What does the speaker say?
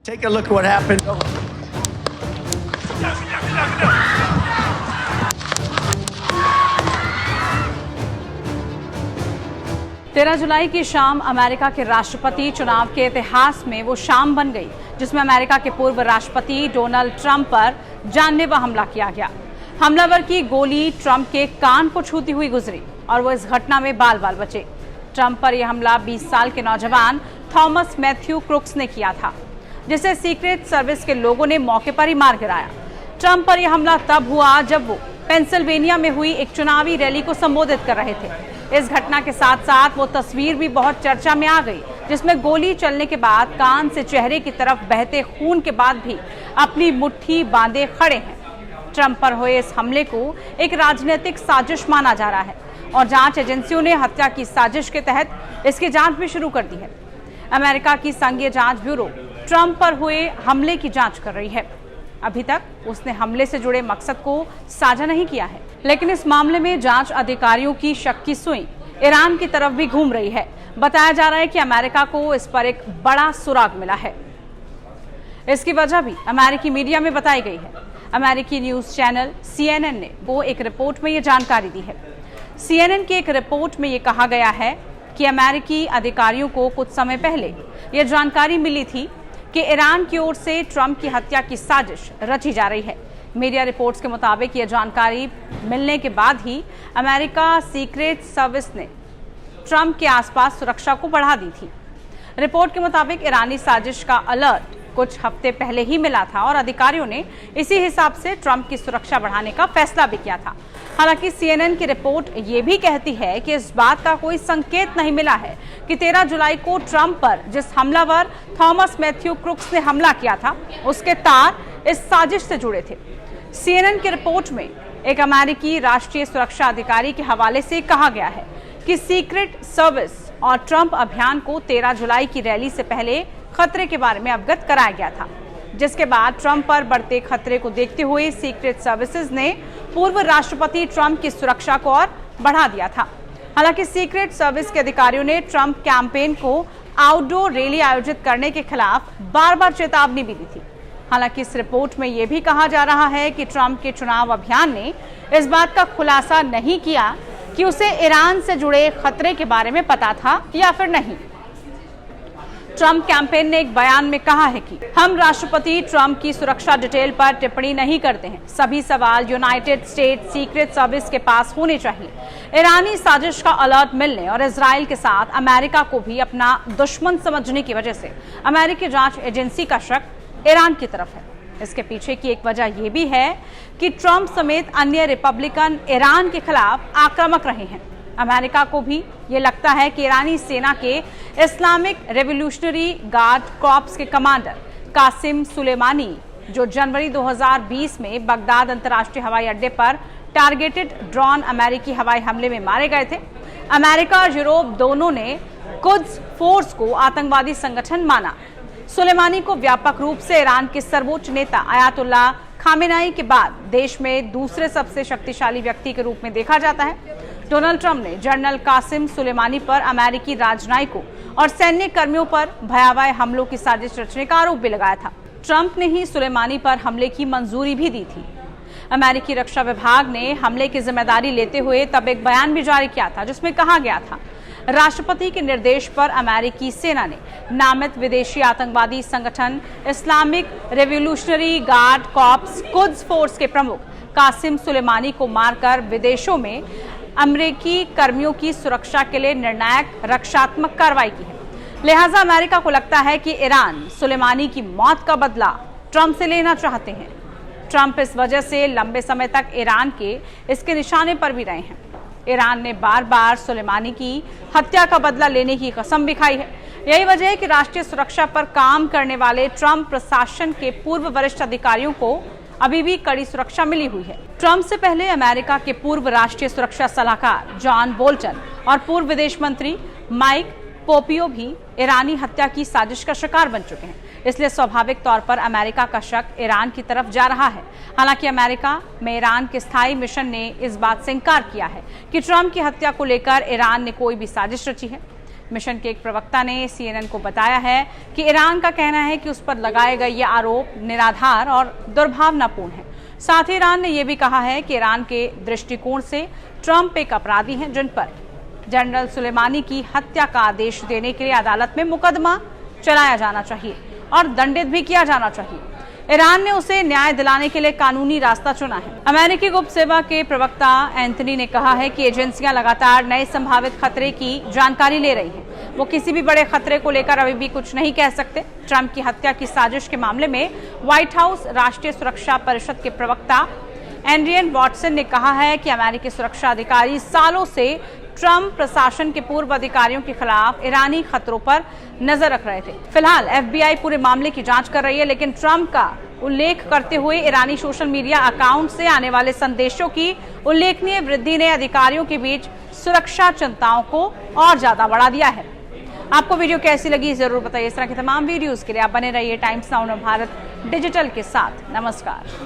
Take a look at what happened. 13 जुलाई की शाम America के राष्ट्रपति चुनाव के इतिहास में वो शाम बन गई जिसमें अमेरिका के पूर्व राष्ट्रपति डोनाल्ड ट्रंप पर जानलेवा हमला किया गया। हमलावर की गोली ट्रंप के कान को छूती हुई गुजरी और वो इस घटना में बाल बाल बचे। ट्रंप पर यह हमला 20 साल के नौजवान थॉमस मैथ्यू क्रुक्स ने किया था, जिसे सीक्रेट सर्विस के लोगों ने मौके पर ही मार गिराया। ट्रंप पर यह हमला तब हुआ जब वो पेंसिल्वेनिया में हुई एक चुनावी रैली को संबोधित कर रहे थे। इस घटना के साथ साथ वो तस्वीर भी बहुत चर्चा में आ गई, जिसमें गोली चलने के बाद कान से चेहरे की तरफ बहते खून के बाद भी अपनी मुट्ठी बांधे खड़े हैं। ट्रंप पर हुए इस हमले को एक राजनीतिक साजिश माना जा रहा है और जांच एजेंसियों ने हत्या की साजिश के तहत इसकी जांच भी शुरू कर दी है। अमेरिका की संघीय जांच ब्यूरो ट्रंप पर हुए हमले की जांच कर रही है। अभी तक उसने हमले से जुड़े मकसद को साझा नहीं किया है, लेकिन इस मामले में जांच अधिकारियों की शक की सुई ईरान की तरफ भी घूम रही है। बताया जा रहा है कि अमेरिका को इस पर एक बड़ा सुराग मिला है। इसकी वजह भी अमेरिकी मीडिया में बताई गई है। अमेरिकी न्यूज चैनल CNN ने वो एक रिपोर्ट में ये जानकारी दी है। CNN की एक रिपोर्ट में ये कहा गया है कि अमेरिकी अधिकारियों को कुछ समय पहले यह जानकारी मिली थी कि ईरान की ओर से ट्रंप की हत्या की साजिश रची जा रही है। मीडिया रिपोर्ट्स के मुताबिक यह जानकारी मिलने के बाद ही अमेरिका सीक्रेट सर्विस ने ट्रंप के आसपास सुरक्षा को बढ़ा दी थी। रिपोर्ट के मुताबिक ईरानी साजिश का अलर्ट कुछ हफ्ते पहले ही मिला था और अधिकारियों ने इसी हिसाब से ट्रंप की सुरक्षा बढ़ाने का फैसला भी किया था। हालांकि CNN की रिपोर्ट ये भी कहती है कि इस बात का कोई संकेत नहीं मिला है कि 13 जुलाई को ट्रंप पर जिस हमलावर थॉमस मैथ्यू क्रुक्स ने हमला किया था उसके तार इस साजिश से जुड़े थे। CNN की रिपोर्ट में एक अमेरिकी राष्ट्रीय सुरक्षा अधिकारी के हवाले से कहा गया है कि सीक्रेट सर्विस और ट्रंप अभियान को 13 जुलाई की रैली से पहले खतरे के बारे में अवगत कराया गया था, जिसके बाद ट्रंप पर बढ़ते खतरे को देखते हुए सीक्रेट सर्विसेज ने पूर्व राष्ट्रपति ट्रंप की सुरक्षा को और बढ़ा दिया था। हालांकि सीक्रेट सर्विस के अधिकारियों ने ट्रंप कैंपेन को आउटडोर रैली आयोजित करने के खिलाफ बार बार चेतावनी भी दी थी। हालांकि इस रिपोर्ट में यह भी कहा जा रहा है कि ट्रंप के चुनाव अभियान ने इस बात का खुलासा नहीं किया कि उसे ईरान से जुड़े खतरे के बारे में पता था या फिर नहीं। ट्रंप कैंपेन ने एक बयान में कहा है कि हम राष्ट्रपति ट्रंप की सुरक्षा डिटेल पर टिप्पणी नहीं करते हैं। सभी सवाल यूनाइटेड स्टेट्स सीक्रेट सर्विस के पास होने चाहिए। ईरानी साजिश का अलर्ट मिलने और इजराइल के साथ अमेरिका को भी अपना दुश्मन समझने की वजह से अमेरिकी जांच एजेंसी का शक ईरान की तरफ है। इसके पीछे की एक वजह यह भी है कि ट्रंप समेत अन्य रिपब्लिकन ईरान के खिलाफ आक्रामक रहे हैं। अमेरिका को भी ये लगता है कि ईरानी सेना के इस्लामिक रेवोल्यूशनरी गार्ड कॉर्प्स के कमांडर कासिम सुलेमानी, जो जनवरी 2020 में बगदाद अंतर्राष्ट्रीय हवाई अड्डे पर टारगेटेड ड्रोन अमेरिकी हवाई हमले में मारे गए थे। अमेरिका और यूरोप दोनों ने कुद्स फोर्स को आतंकवादी संगठन माना। सुलेमानी को व्यापक रूप से ईरान के सर्वोच्च नेता अयातुल्लाह खामेनेई के बाद देश में दूसरे सबसे शक्तिशाली व्यक्ति के रूप में देखा जाता है। डोनाल्ड ट्रंप ने जनरल कासिम सुलेमानी पर अमेरिकी राजनयिकों और सैन्य कर्मियों पर भयावह हमलों की साजिश रचने का आरोप भी लगाया था। ट्रंप ने ही सुलेमानी पर हमले की मंजूरी भी दी थी। अमेरिकी रक्षा विभाग ने हमले की जिम्मेदारी लेते हुए तब एक बयान भी जारी किया था, जिसमें कहा गया था राष्ट्रपति के निर्देश पर अमेरिकी सेना ने नामित विदेशी आतंकवादी संगठन Islamic revolutionary guard corps Quds force के प्रमुख कासिम सुलेमानी को मारकर विदेशों में अमेरिकी कर्मियों की सुरक्षा के लिए निर्णायक रक्षात्मक कार्रवाई की है। लिहाजा अमेरिका को लगता है कि ईरान सुलेमानी की मौत का बदला ट्रंप से लेना चाहते हैं। ट्रंप इस वजह से लंबे समय तक ईरान के इसके निशाने पर भी रहे हैं। ईरान ने बार बार सुलेमानी की हत्या का बदला लेने की कसम भी खाई है। यही वजह है कि राष्ट्रीय सुरक्षा पर काम करने वाले ट्रंप प्रशासन के पूर्व वरिष्ठ अधिकारियों को अभी भी कड़ी सुरक्षा मिली हुई है। ट्रंप से पहले अमेरिका के पूर्व राष्ट्रीय सुरक्षा सलाहकार जॉन बोल्टन और पूर्व विदेश मंत्री माइक पोपियो भी ईरानी हत्या की साजिश का शिकार बन चुके हैं। इसलिए स्वाभाविक तौर पर अमेरिका का शक ईरान की तरफ जा रहा है। हालांकि अमेरिका में ईरान के स्थायी मिशन ने इस बात से इनकार किया है कि ट्रंप की हत्या को लेकर ईरान ने कोई भी साजिश रची है। मिशन के एक प्रवक्ता ने CNN को बताया है कि ईरान का कहना है कि उस पर लगाए गए ये आरोप निराधार और दुर्भावनापूर्ण है। साथ ही ईरान ने यह भी कहा है कि ईरान के दृष्टिकोण से ट्रंप एक अपराधी हैं जिन पर जनरल सुलेमानी की हत्या का आदेश देने के लिए अदालत में मुकदमा चलाया जाना चाहिए और दंडित भी किया जाना चाहिए। ईरान ने उसे न्याय दिलाने के लिए कानूनी रास्ता चुना है। अमेरिकी गुप्त सेवा के प्रवक्ता एंथनी ने कहा है कि एजेंसियां लगातार नए संभावित खतरे की जानकारी ले रही हैं। वो किसी भी बड़े खतरे को लेकर अभी भी कुछ नहीं कह सकते। ट्रंप की हत्या की साजिश के मामले में व्हाइट हाउस राष्ट्रीय सुरक्षा परिषद के प्रवक्ता एंड्रियन वॉटसन ने कहा है कि अमेरिकी सुरक्षा अधिकारी सालों से ट्रंप प्रशासन के पूर्व अधिकारियों के खिलाफ ईरानी खतरों पर नजर रख रहे थे। फिलहाल FBI पूरे मामले की जांच कर रही है, लेकिन ट्रंप का उल्लेख करते हुए ईरानी सोशल मीडिया अकाउंट से आने वाले संदेशों की उल्लेखनीय वृद्धि ने अधिकारियों के बीच सुरक्षा चिंताओं को और ज्यादा बढ़ा दिया है। आपको वीडियो कैसी लगी जरूर बताइए। इस तरह की तमाम वीडियोस के लिए आप बने रहिए टाइम्स नाउ भारत डिजिटल के साथ। नमस्कार।